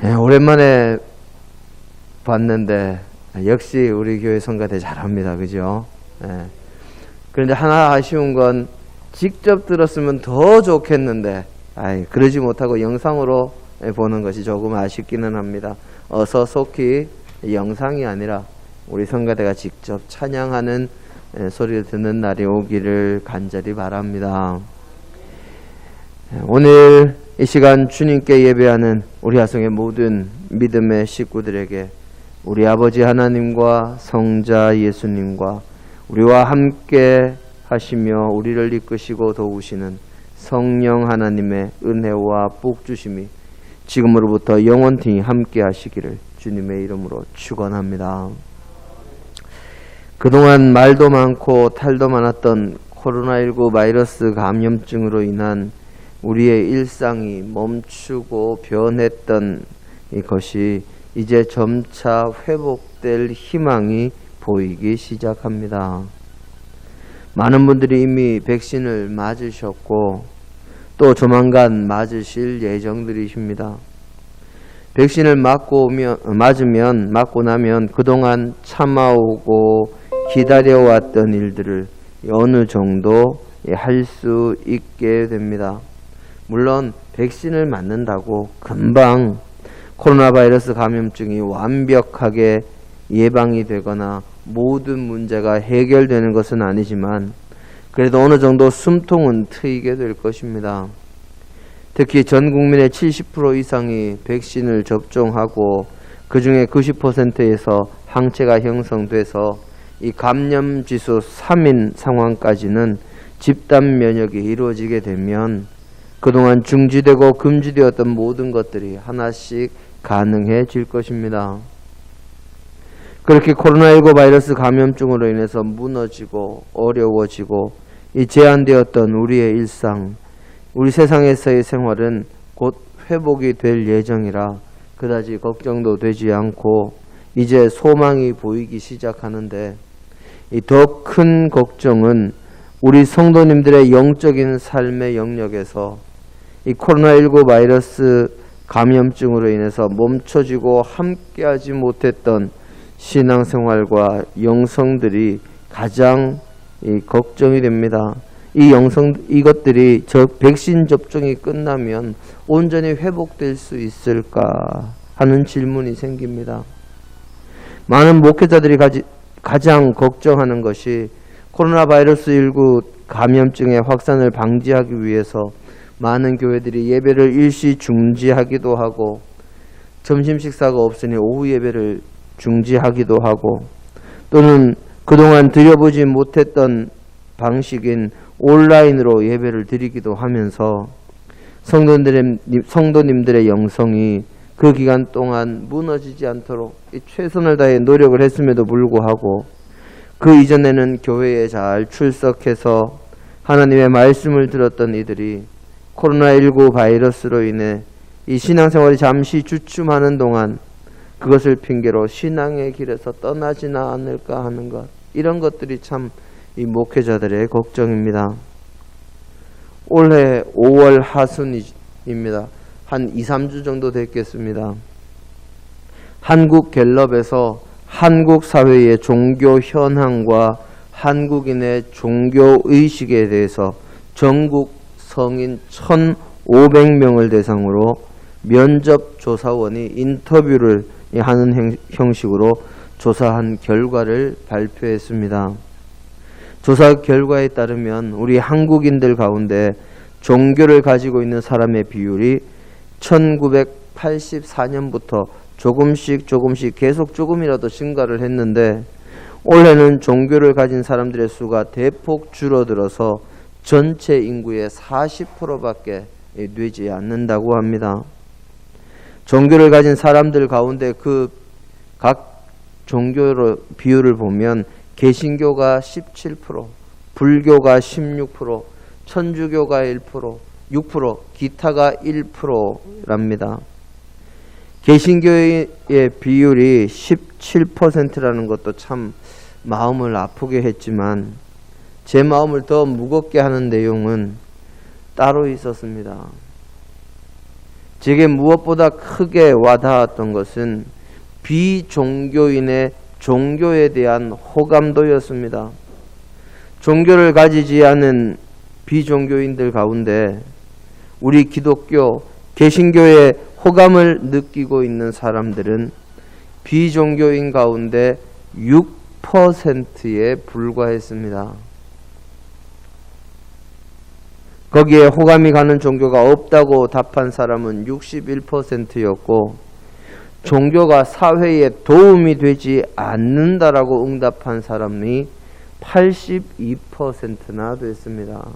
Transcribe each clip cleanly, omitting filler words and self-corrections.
오랜만에 봤는데 역시 우리 교회 성가대 잘합니다. 그죠? 그런데 하나 아쉬운 건 직접 들었으면 더 좋겠는데 그러지 못하고 영상으로 보는 것이 조금 아쉽기는 합니다. 어서 속히 영상이 아니라 우리 성가대가 직접 찬양하는 소리를 듣는 날이 오기를 간절히 바랍니다. 오늘 이 시간 주님께 예배하는 우리 하성의 모든 믿음의 식구들에게 우리 아버지 하나님과 성자 예수님과 우리와 함께 하시며 우리를 이끄시고 도우시는 성령 하나님의 은혜와 복주심이 지금으로부터 영원히 함께 하시기를 주님의 이름으로 축원합니다. 그동안 말도 많고 탈도 많았던 코로나19 바이러스 감염증으로 인한 우리의 일상이 멈추고 변했던 이것이 이제 점차 회복될 희망이 보이기 시작합니다. 많은 분들이 이미 백신을 맞으셨고 또 조만간 맞으실 예정들이십니다. 백신을 맞고 나면 그동안 참아오고 기다려왔던 일들을 어느 정도 할 수 있게 됩니다. 물론 백신을 맞는다고 금방 코로나 바이러스 감염증이 완벽하게 예방이 되거나 모든 문제가 해결되는 것은 아니지만 그래도 어느 정도 숨통은 트이게 될 것입니다. 특히 전 국민의 70% 이상이 백신을 접종하고 그 중에 90%에서 항체가 형성돼서 이 감염 지수 3인 상황까지는 집단 면역이 이루어지게 되면 그동안 중지되고 금지되었던 모든 것들이 하나씩 가능해질 것입니다. 그렇게 코로나19 바이러스 감염증으로 인해서 무너지고 어려워지고 이 제한되었던 우리의 일상, 우리 세상에서의 생활은 곧 회복이 될 예정이라 그다지 걱정도 되지 않고 이제 소망이 보이기 시작하는데 이 더 큰 걱정은 우리 성도님들의 영적인 삶의 영역에서 이 코로나19 바이러스 감염증으로 인해서 멈춰지고 함께하지 못했던 신앙생활과 영성들이 가장 걱정이 됩니다. 이것들이 백신 접종이 끝나면 온전히 회복될 수 있을까 하는 질문이 생깁니다. 많은 목회자들이 가장 걱정하는 것이 코로나 바이러스 19 감염증의 확산을 방지하기 위해서 많은 교회들이 예배를 일시 중지하기도 하고 점심 식사가 없으니 오후 예배를 중지하기도 하고 또는 그동안 드려보지 못했던 방식인 온라인으로 예배를 드리기도 하면서 성도님들의 영성이 그 기간 동안 무너지지 않도록 최선을 다해 노력을 했음에도 불구하고 그 이전에는 교회에 잘 출석해서 하나님의 말씀을 들었던 이들이 코로나19 바이러스로 인해 이 신앙생활이 잠시 주춤하는 동안 그것을 핑계로 신앙의 길에서 떠나지나 않을까 하는 것, 이런 것들이 참 이 목회자들의 걱정입니다. 올해 5월 하순입니다. 한 2, 3주 정도 됐겠습니다. 한국갤럽에서 한국 사회의 종교 현황과 한국인의 종교 의식에 대해서 전국 성인 1,500명을 대상으로 면접 조사원이 인터뷰를 하는 형식으로 조사한 결과를 발표했습니다. 조사 결과에 따르면 우리 한국인들 가운데 종교를 가지고 있는 사람의 비율이 1984년부터 조금씩 계속 조금이라도 증가를 했는데 올해는 종교를 가진 사람들의 수가 대폭 줄어들어서 전체 인구의 40%밖에 되지 않는다고 합니다. 종교를 가진 사람들 가운데 그 각 종교의 비율을 보면 개신교가 17%, 불교가 16%, 천주교가 1%, 6%, 기타가 1%랍니다. 개신교의 비율이 17%라는 것도 참 마음을 아프게 했지만 제 마음을 더 무겁게 하는 내용은 따로 있었습니다. 제게 무엇보다 크게 와닿았던 것은 비종교인의 종교에 대한 호감도였습니다. 종교를 가지지 않은 비종교인들 가운데 우리 기독교, 개신교의 호감을 느끼고 있는 사람들은 비종교인 가운데 6%에 불과했습니다. 거기에 호감이 가는 종교가 없다고 답한 사람은 61%였고 종교가 사회에 도움이 되지 않는다라고 응답한 사람이 82%나 됐습니다.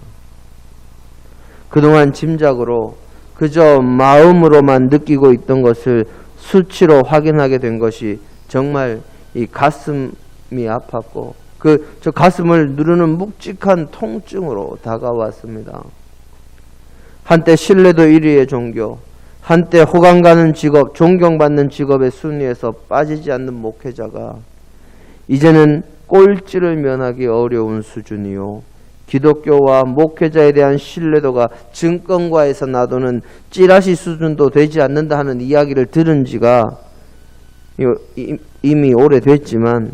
그동안 짐작으로 그저 마음으로만 느끼고 있던 것을 수치로 확인하게 된 것이 정말 이 가슴이 아팠고 저 가슴을 누르는 묵직한 통증으로 다가왔습니다. 한때 신뢰도 1위의 종교, 한때 호감 가는 직업, 존경받는 직업의 순위에서 빠지지 않는 목회자가 이제는 꼴찌를 면하기 어려운 수준이요. 기독교와 목회자에 대한 신뢰도가 증권가에서 나도는 찌라시 수준도 되지 않는다 하는 이야기를 들은 지가 이미 오래됐지만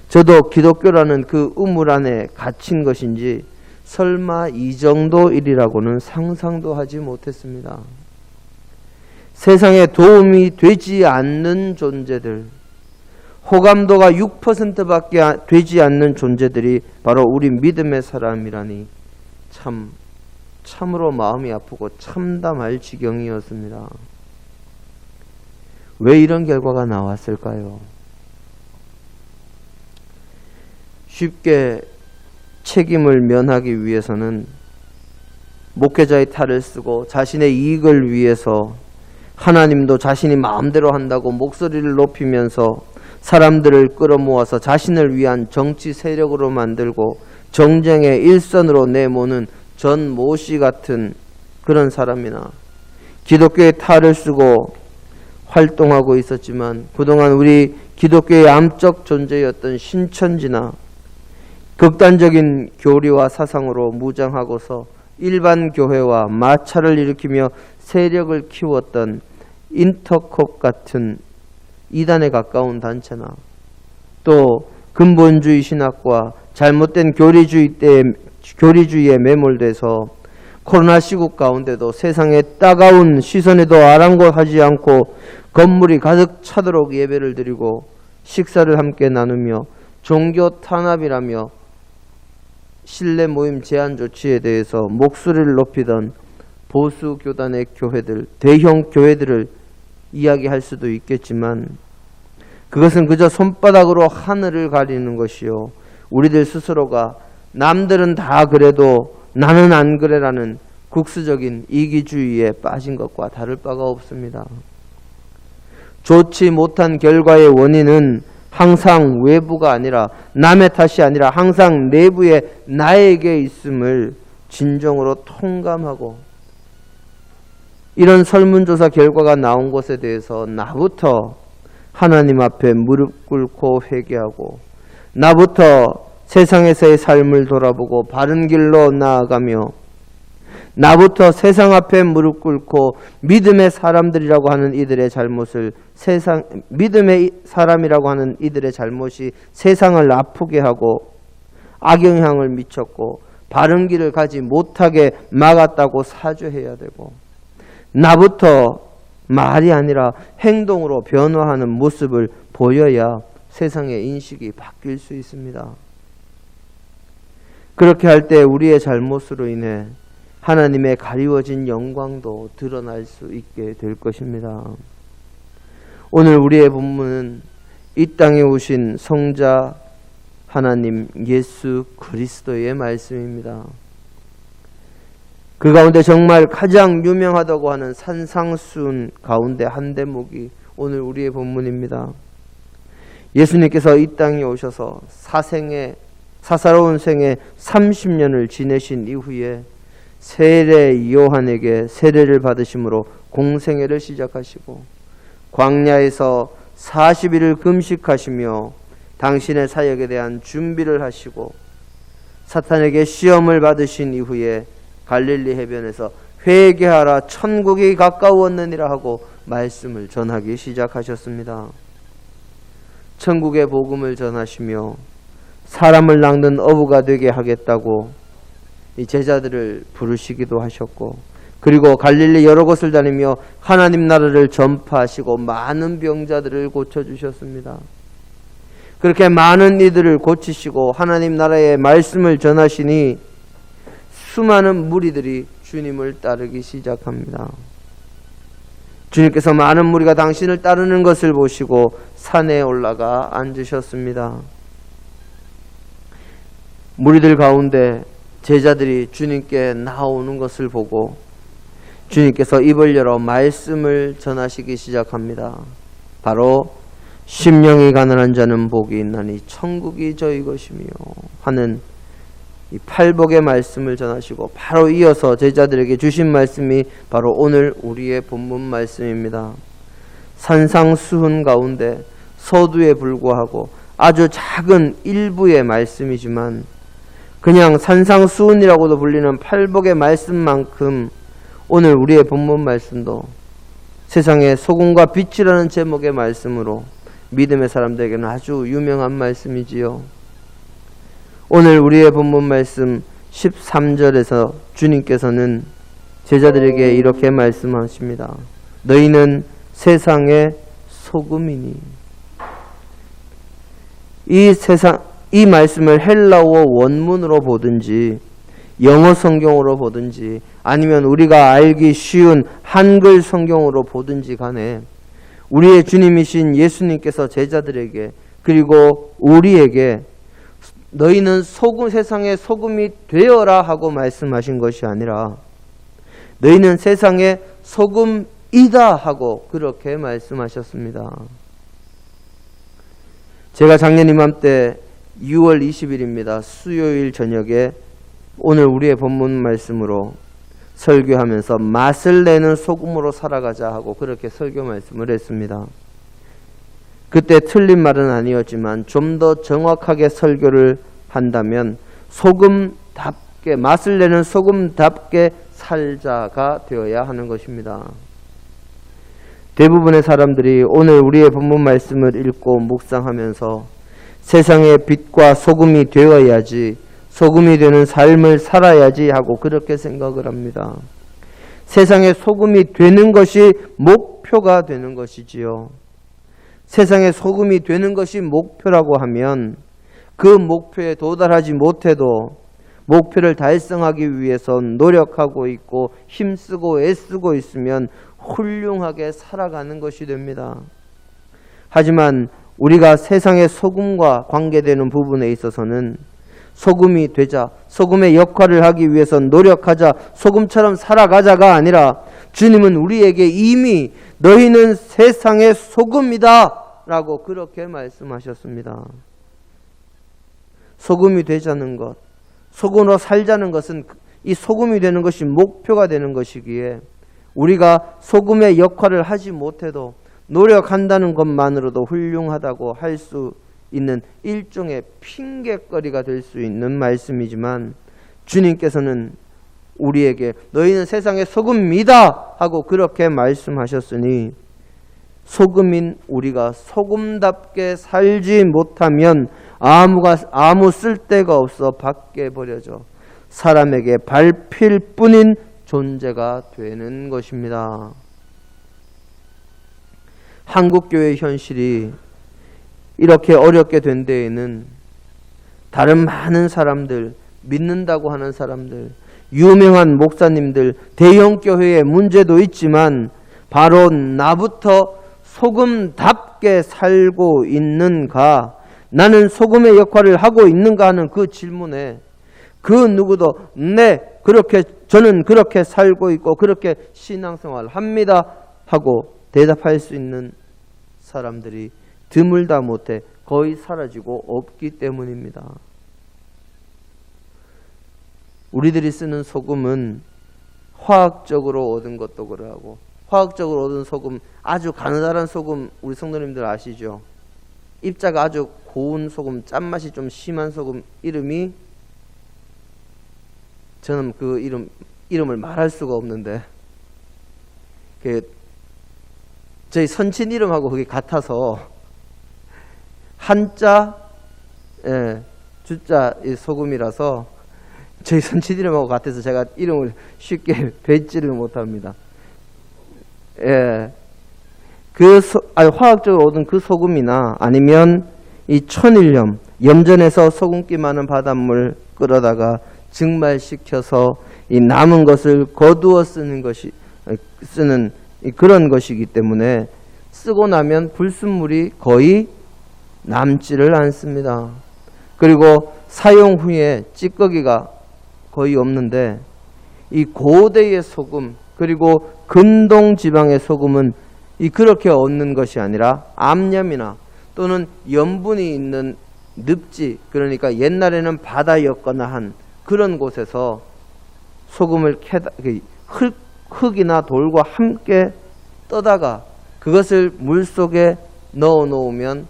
저도 기독교라는 그 우물 안에 갇힌 것인지 설마 이 정도 일이라고는 상상도 하지 못했습니다. 세상에 도움이 되지 않는 존재들, 호감도가 6%밖에 되지 않는 존재들이 바로 우리 믿음의 사람이라니 참으로 마음이 아프고 참담할 지경이었습니다. 왜 이런 결과가 나왔을까요? 쉽게 책임을 면하기 위해서는 목회자의 탈을 쓰고 자신의 이익을 위해서 하나님도 자신이 마음대로 한다고 목소리를 높이면서 사람들을 끌어모아서 자신을 위한 정치 세력으로 만들고 정쟁의 일선으로 내모는 전 모씨 같은 그런 사람이나 기독교의 탈을 쓰고 활동하고 있었지만 그동안 우리 기독교의 암적 존재였던 신천지나 극단적인 교리와 사상으로 무장하고서 일반 교회와 마찰을 일으키며 세력을 키웠던 인터콥 같은 이단에 가까운 단체나 또 근본주의 신학과 잘못된 교리주의에 매몰돼서 코로나 시국 가운데도 세상의 따가운 시선에도 아랑곳하지 않고 건물이 가득 차도록 예배를 드리고 식사를 함께 나누며 종교 탄압이라며 실내 모임 제한 조치에 대해서 목소리를 높이던 보수 교단의 교회들, 대형 교회들을 이야기할 수도 있겠지만 그것은 그저 손바닥으로 하늘을 가리는 것이요. 우리들 스스로가 남들은 다 그래도 나는 안 그래라는 국수적인 이기주의에 빠진 것과 다를 바가 없습니다. 좋지 못한 결과의 원인은 항상 외부가 아니라 남의 탓이 아니라 항상 내부에 나에게 있음을 진정으로 통감하고 이런 설문조사 결과가 나온 것에 대해서 나부터 하나님 앞에 무릎 꿇고 회개하고 나부터 세상에서의 삶을 돌아보고 바른 길로 나아가며 나부터 세상 앞에 무릎 꿇고 믿음의 사람들이라고 하는 이들의 잘못을 믿음의 사람이라고 하는 이들의 잘못이 세상을 아프게 하고 악영향을 미쳤고 바른 길을 가지 못하게 막았다고 사죄해야 되고 나부터 말이 아니라 행동으로 변화하는 모습을 보여야 세상의 인식이 바뀔 수 있습니다. 그렇게 할 때 우리의 잘못으로 인해 하나님의 가리워진 영광도 드러날 수 있게 될 것입니다. 오늘 우리의 본문은 이 땅에 오신 성자 하나님 예수 그리스도의 말씀입니다. 그 가운데 정말 가장 유명하다고 하는 산상수훈 가운데 한 대목이 오늘 우리의 본문입니다. 예수님께서 이 땅에 오셔서 사사로운 생애 30년을 지내신 이후에 세례 요한에게 세례를 받으심으로 공생애를 시작하시고 광야에서 40일을 금식하시며 당신의 사역에 대한 준비를 하시고 사탄에게 시험을 받으신 이후에 갈릴리 해변에서 회개하라 천국이 가까웠느니라 하고 말씀을 전하기 시작하셨습니다. 천국의 복음을 전하시며 사람을 낚는 어부가 되게 하겠다고 이 제자들을 부르시기도 하셨고, 그리고 갈릴리 여러 곳을 다니며 하나님 나라를 전파하시고 많은 병자들을 고쳐주셨습니다. 그렇게 많은 이들을 고치시고 하나님 나라의 말씀을 전하시니 수많은 무리들이 주님을 따르기 시작합니다. 주님께서 많은 무리가 당신을 따르는 것을 보시고 산에 올라가 앉으셨습니다. 무리들 가운데 제자들이 주님께 나오는 것을 보고 주님께서 입을 열어 말씀을 전하시기 시작합니다. 바로 심령이 가난한 자는 복이 있나니 천국이 저희 것이며 하는 이 팔복의 말씀을 전하시고, 바로 이어서 제자들에게 주신 말씀이 바로 오늘 우리의 본문 말씀입니다. 산상수훈 가운데 서두에 불과하고 아주 작은 일부의 말씀이지만 그냥 산상수훈이라고도 불리는 팔복의 말씀만큼 오늘 우리의 본문 말씀도 세상의 소금과 빛이라는 제목의 말씀으로 믿음의 사람들에게는 아주 유명한 말씀이지요. 오늘 우리의 본문 말씀 13절에서 주님께서는 제자들에게 이렇게 말씀하십니다. 너희는 세상의 소금이니. 이 말씀을 헬라어 원문으로 보든지 영어 성경으로 보든지 아니면 우리가 알기 쉬운 한글 성경으로 보든지 간에 우리의 주님이신 예수님께서 제자들에게 그리고 우리에게 너희는 세상의 소금이 되어라 하고 말씀하신 것이 아니라 너희는 세상의 소금이다 하고 그렇게 말씀하셨습니다. 제가 작년 이맘때 6월 20일입니다. 수요일 저녁에 오늘 우리의 본문 말씀으로 설교하면서 맛을 내는 소금으로 살아가자 하고 그렇게 설교 말씀을 했습니다. 그때 틀린 말은 아니었지만 좀 더 정확하게 설교를 한다면 소금답게, 맛을 내는 소금답게 살자가 되어야 하는 것입니다. 대부분의 사람들이 오늘 우리의 본문 말씀을 읽고 묵상하면서 세상의 빛과 소금이 되어야지, 소금이 되는 삶을 살아야지 하고 그렇게 생각을 합니다. 세상의 소금이 되는 것이 목표가 되는 것이지요. 세상의 소금이 되는 것이 목표라고 하면 그 목표에 도달하지 못해도 목표를 달성하기 위해서 노력하고 있고 힘쓰고 애쓰고 있으면 훌륭하게 살아가는 것이 됩니다. 하지만 우리가 세상의 소금과 관계되는 부분에 있어서는 소금이 되자, 소금의 역할을 하기 위해서 노력하자, 소금처럼 살아가자가 아니라 주님은 우리에게 이미 너희는 세상의 소금이다 라고 그렇게 말씀하셨습니다. 소금이 되자는 것, 소금으로 살자는 것은 이 소금이 되는 것이 목표가 되는 것이기에 우리가 소금의 역할을 하지 못해도 노력한다는 것만으로도 훌륭하다고 할 수 있는 일종의 핑계거리가 될 수 있는 말씀이지만 주님께서는 우리에게 너희는 세상의 소금이다 하고 그렇게 말씀하셨으니 소금인 우리가 소금답게 살지 못하면 아무 쓸데가 없어 밖에 버려져 사람에게 밟힐 뿐인 존재가 되는 것입니다. 한국교회의 현실이 이렇게 어렵게 된 데에는 다른 많은 사람들, 믿는다고 하는 사람들, 유명한 목사님들, 대형교회의 문제도 있지만 바로 나부터 소금답게 살고 있는가, 나는 소금의 역할을 하고 있는가 하는 그 질문에 그 누구도 저는 그렇게 살고 있고 그렇게 신앙생활을 합니다 하고 대답할 수 있는 사람들이 드물다 못해 거의 사라지고 없기 때문입니다. 우리들이 쓰는 소금은 화학적으로 얻은 것도 그러하고, 화학적으로 얻은 소금, 아주 가느다란 소금 우리 성도님들 아시죠? 입자가 아주 고운 소금, 짠맛이 좀 심한 소금 이름이, 저는 그 이름 이름을 말할 수가 없는데 저희 선친 이름하고 그게 같아서 한자 주자 소금이라서 저희 선친 이름하고 같아서 제가 이름을 쉽게 뱉지를 못합니다. 화학적으로 얻은 그 소금이나 아니면 이 천일염, 염전에서 소금기 많은 바닷물 끌어다가 증발시켜서 이 남은 것을 거두어 쓰는 그런 것이기 때문에 쓰고 나면 불순물이 거의 남지를 않습니다. 그리고 사용 후에 찌꺼기가 거의 없는데 이 고대의 소금 그리고 근동 지방의 소금은 그렇게 얻는 것이 아니라 암염이나 또는 염분이 있는 늪지, 그러니까 옛날에는 바다였거나 한 그런 곳에서 소금을 흙이나 돌과 함께 떠다가 그것을 물 속에 넣어 놓으면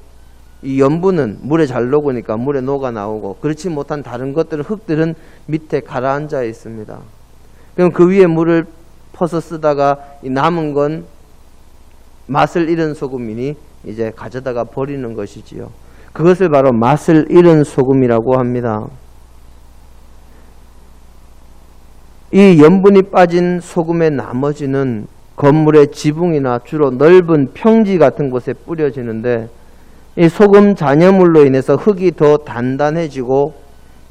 이 염분은 물에 잘 녹으니까 물에 녹아 나오고, 그렇지 못한 다른 것들은 흙들은 밑에 가라앉아 있습니다. 그럼 그 위에 물을 퍼서 쓰다가 이 남은 건 맛을 잃은 소금이니 이제 가져다가 버리는 것이지요. 그것을 바로 맛을 잃은 소금이라고 합니다. 이 염분이 빠진 소금의 나머지는 건물의 지붕이나 주로 넓은 평지 같은 곳에 뿌려지는데, 이 소금 잔여물로 인해서 흙이 더 단단해지고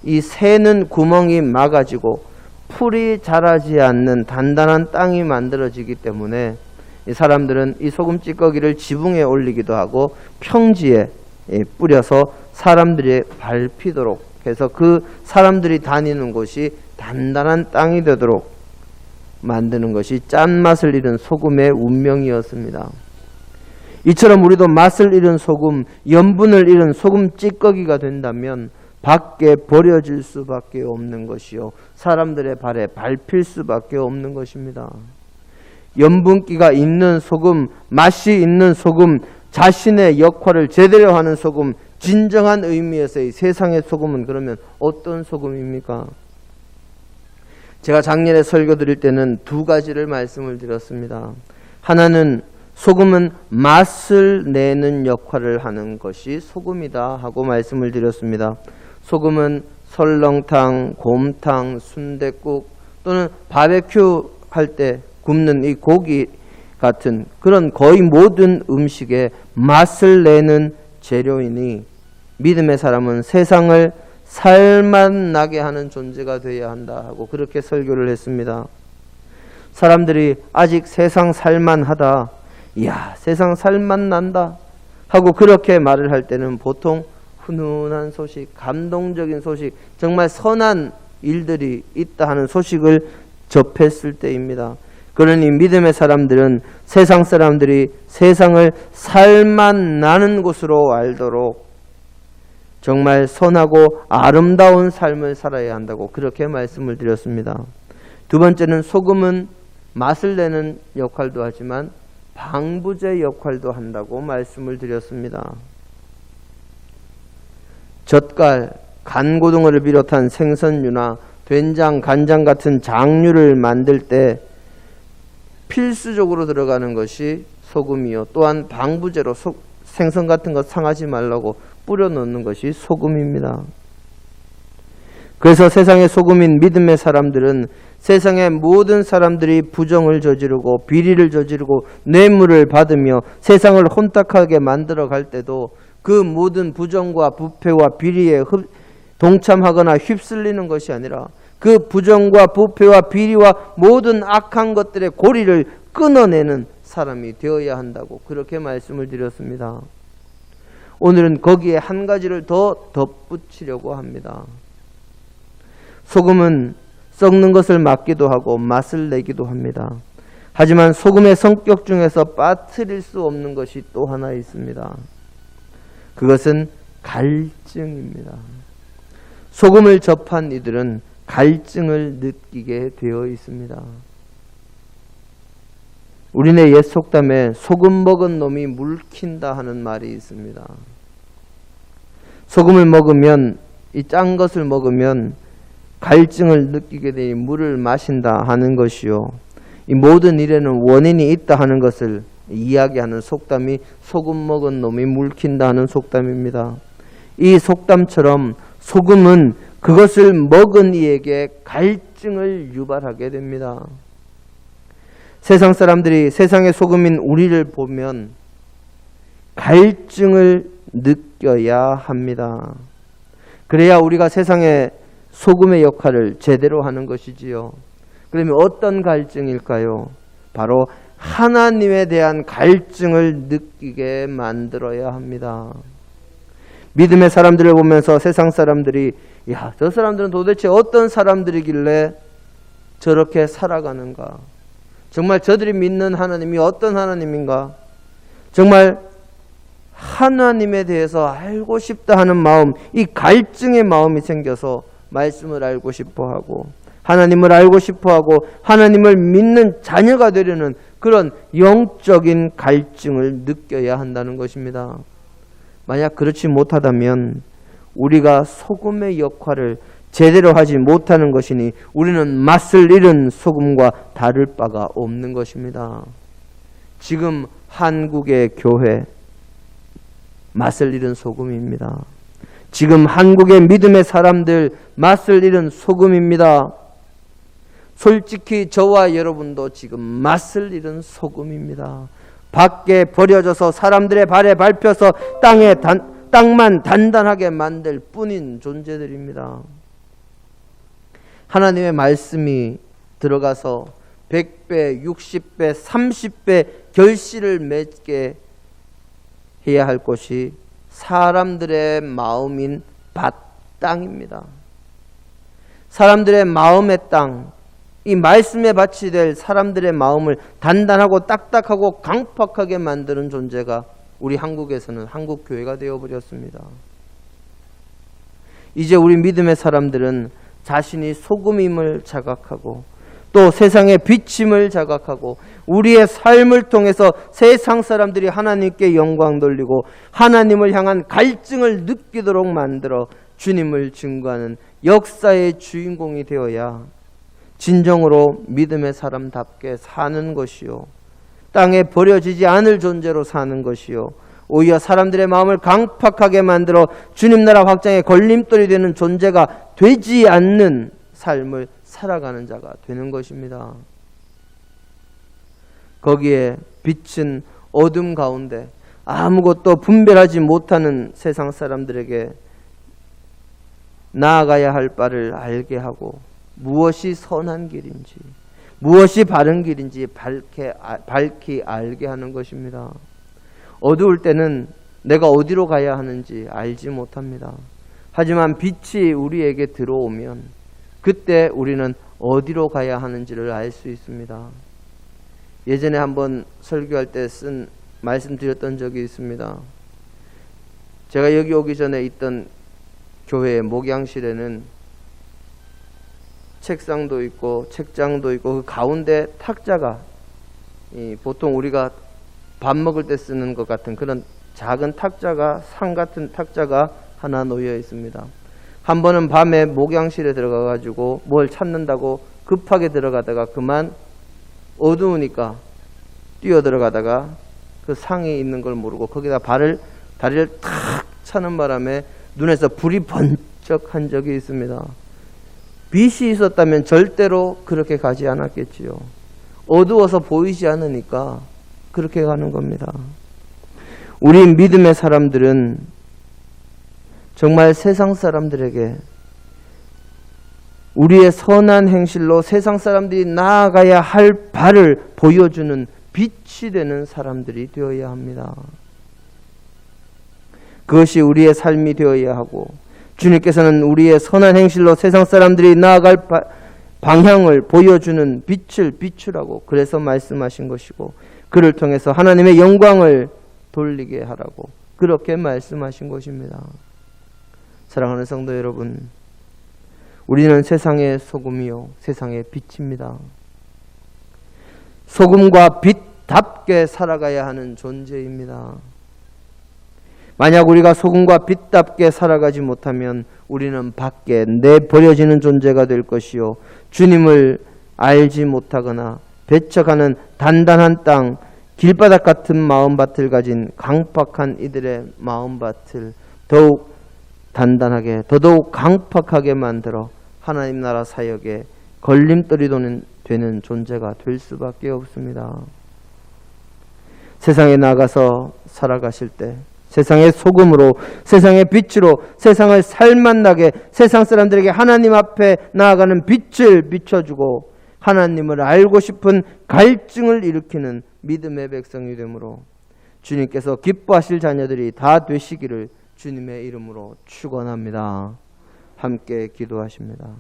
이 새는 구멍이 막아지고 풀이 자라지 않는 단단한 땅이 만들어지기 때문에 이 사람들은 이 소금 찌꺼기를 지붕에 올리기도 하고 평지에 뿌려서 사람들이 밟히도록 해서 그 사람들이 다니는 곳이 단단한 땅이 되도록 만드는 것이 짠맛을 잃은 소금의 운명이었습니다. 이처럼 우리도 맛을 잃은 소금, 염분을 잃은 소금 찌꺼기가 된다면 밖에 버려질 수밖에 없는 것이요, 사람들의 발에 밟힐 수밖에 없는 것입니다. 염분기가 있는 소금, 맛이 있는 소금, 자신의 역할을 제대로 하는 소금, 진정한 의미에서의 세상의 소금은 그러면 어떤 소금입니까? 제가 작년에 설교 드릴 때는 두 가지를 말씀을 드렸습니다. 하나는 소금은 맛을 내는 역할을 하는 것이 소금이다 하고 말씀을 드렸습니다. 소금은 설렁탕, 곰탕, 순댓국 또는 바베큐 할 때 굽는 이 고기 같은 그런 거의 모든 음식에 맛을 내는 재료이니 믿음의 사람은 세상을 살맛 나게 하는 존재가 되어야 한다 하고 그렇게 설교를 했습니다. 사람들이 아직 세상 살만하다, 이야 세상 살맛 난다 하고 그렇게 말을 할 때는 보통 훈훈한 소식, 감동적인 소식, 정말 선한 일들이 있다 하는 소식을 접했을 때입니다. 그러니 믿음의 사람들은 세상 사람들이 세상을 살맛 나는 곳으로 알도록 정말 선하고 아름다운 삶을 살아야 한다고 그렇게 말씀을 드렸습니다. 두 번째는 소금은 맛을 내는 역할도 하지만 방부제 역할도 한다고 말씀을 드렸습니다. 젓갈, 간고등어를 비롯한 생선류나 된장, 간장 같은 장류를 만들 때 필수적으로 들어가는 것이 소금이요, 또한 방부제로 생선 같은 것 상하지 말라고 뿌려 넣는 것이 소금입니다. 그래서 세상의 소금인 믿음의 사람들은 세상의 모든 사람들이 부정을 저지르고 비리를 저지르고 뇌물을 받으며 세상을 혼탁하게 만들어 갈 때도 그 모든 부정과 부패와 비리에 동참하거나 휩쓸리는 것이 아니라 그 부정과 부패와 비리와 모든 악한 것들의 고리를 끊어내는 사람이 되어야 한다고 그렇게 말씀을 드렸습니다. 오늘은 거기에 한 가지를 더 덧붙이려고 합니다. 소금은 썩는 것을 막기도 하고 맛을 내기도 합니다. 하지만 소금의 성격 중에서 빠뜨릴 수 없는 것이 또 하나 있습니다. 그것은 갈증입니다. 소금을 접한 이들은 갈증을 느끼게 되어 있습니다. 우리네 옛 속담에 소금 먹은 놈이 물킨다 하는 말이 있습니다. 소금을 먹으면, 이 짠 것을 먹으면 갈증을 느끼게 되니 물을 마신다 하는 것이요. 이 모든 일에는 원인이 있다 하는 것을 이야기하는 속담이 소금 먹은 놈이 물 킨다 하는 속담입니다. 이 속담처럼 소금은 그것을 먹은 이에게 갈증을 유발하게 됩니다. 세상 사람들이 세상의 소금인 우리를 보면 갈증을 느껴야 합니다. 그래야 우리가 세상의 소금의 역할을 제대로 하는 것이지요. 그러면 어떤 갈증일까요? 바로 하나님에 대한 갈증을 느끼게 만들어야 합니다. 믿음의 사람들을 보면서 세상 사람들이 야, 저 사람들은 도대체 어떤 사람들이길래 저렇게 살아가는가? 정말 저들이 믿는 하나님이 어떤 하나님인가? 정말 하나님에 대해서 알고 싶다 하는 마음, 이 갈증의 마음이 생겨서 말씀을 알고 싶어하고 하나님을 알고 싶어하고 하나님을 믿는 자녀가 되려는 그런 영적인 갈증을 느껴야 한다는 것입니다. 만약 그렇지 못하다면 우리가 소금의 역할을 제대로 하지 못하는 것이니 우리는 맛을 잃은 소금과 다를 바가 없는 것입니다. 지금 한국의 교회 맛을 잃은 소금입니다. 지금 한국의 믿음의 사람들 맛을 잃은 소금입니다. 솔직히 저와 여러분도 지금 맛을 잃은 소금입니다. 밖에 버려져서 사람들의 발에 밟혀서 땅만 단단하게 만들 뿐인 존재들입니다. 하나님의 말씀이 들어가서 100배, 60배, 30배 결실을 맺게 해야 할 곳이 사람들의 마음인 밭 땅입니다. 사람들의 마음의 땅, 이 말씀의 밭이 될 사람들의 마음을 단단하고 딱딱하고 강팍하게 만드는 존재가 우리 한국에서는 한국교회가 되어버렸습니다. 이제 우리 믿음의 사람들은 자신이 소금임을 자각하고 또 세상의 빛임을 자각하고 우리의 삶을 통해서 세상 사람들이 하나님께 영광 돌리고 하나님을 향한 갈증을 느끼도록 만들어 주님을 증거하는 역사의 주인공이 되어야 진정으로 믿음의 사람답게 사는 것이요, 땅에 버려지지 않을 존재로 사는 것이요, 오히려 사람들의 마음을 강팍하게 만들어 주님 나라 확장의 걸림돌이 되는 존재가 되지 않는 삶을 살아가는 자가 되는 것입니다. 거기에 빛은 어둠 가운데 아무것도 분별하지 못하는 세상 사람들에게 나아가야 할 바를 알게 하고 무엇이 선한 길인지 무엇이 바른 길인지 밝히 알게 하는 것입니다. 어두울 때는 내가 어디로 가야 하는지 알지 못합니다. 하지만 빛이 우리에게 들어오면 그때 우리는 어디로 가야 하는지를 알 수 있습니다. 예전에 한번 설교할 때 말씀드렸던 적이 있습니다. 제가 여기 오기 전에 있던 교회의 목양실에는 책상도 있고 책장도 있고 그 가운데 탁자가 보통 우리가 밥 먹을 때 쓰는 것 같은 그런 작은 탁자가 상 같은 탁자가 하나 놓여 있습니다. 한 번은 밤에 목양실에 들어가 가지고 뭘 찾는다고 급하게 들어가다가 그만 어두우니까 뛰어 들어가다가 그 상이 있는 걸 모르고 거기다 다리를 탁 차는 바람에 눈에서 불이 번쩍한 적이 있습니다. 빛이 있었다면 절대로 그렇게 가지 않았겠지요. 어두워서 보이지 않으니까 그렇게 가는 겁니다. 우리 믿음의 사람들은 정말 세상 사람들에게 우리의 선한 행실로 세상 사람들이 나아가야 할 바를 보여주는 빛이 되는 사람들이 되어야 합니다. 그것이 우리의 삶이 되어야 하고 주님께서는 우리의 선한 행실로 세상 사람들이 나아갈 방향을 보여주는 빛을 비추라고 그래서 말씀하신 것이고 그를 통해서 하나님의 영광을 돌리게 하라고 그렇게 말씀하신 것입니다. 사랑하는 성도 여러분, 우리는 세상의 소금이요 세상의 빛입니다. 소금과 빛답게 살아가야 하는 존재입니다. 만약 우리가 소금과 빛답게 살아가지 못하면 우리는 밖에 내버려지는 존재가 될 것이요 주님을 알지 못하거나 배척하는 단단한 땅, 길바닥 같은 마음밭을 가진 강팍한 이들의 마음밭을 더욱 단단하게, 더더욱 강팍하게 만들어 하나님 나라 사역에 걸림돌이 되는 존재가 될 수밖에 없습니다. 세상에 나가서 살아가실 때 세상의 소금으로, 세상의 빛으로 세상을 살맛나게, 세상 사람들에게 하나님 앞에 나아가는 빛을 비춰주고 하나님을 알고 싶은 갈증을 일으키는 믿음의 백성이 되므로 주님께서 기뻐하실 자녀들이 다 되시기를 주님의 이름으로 축원합니다. 함께 기도하십니다.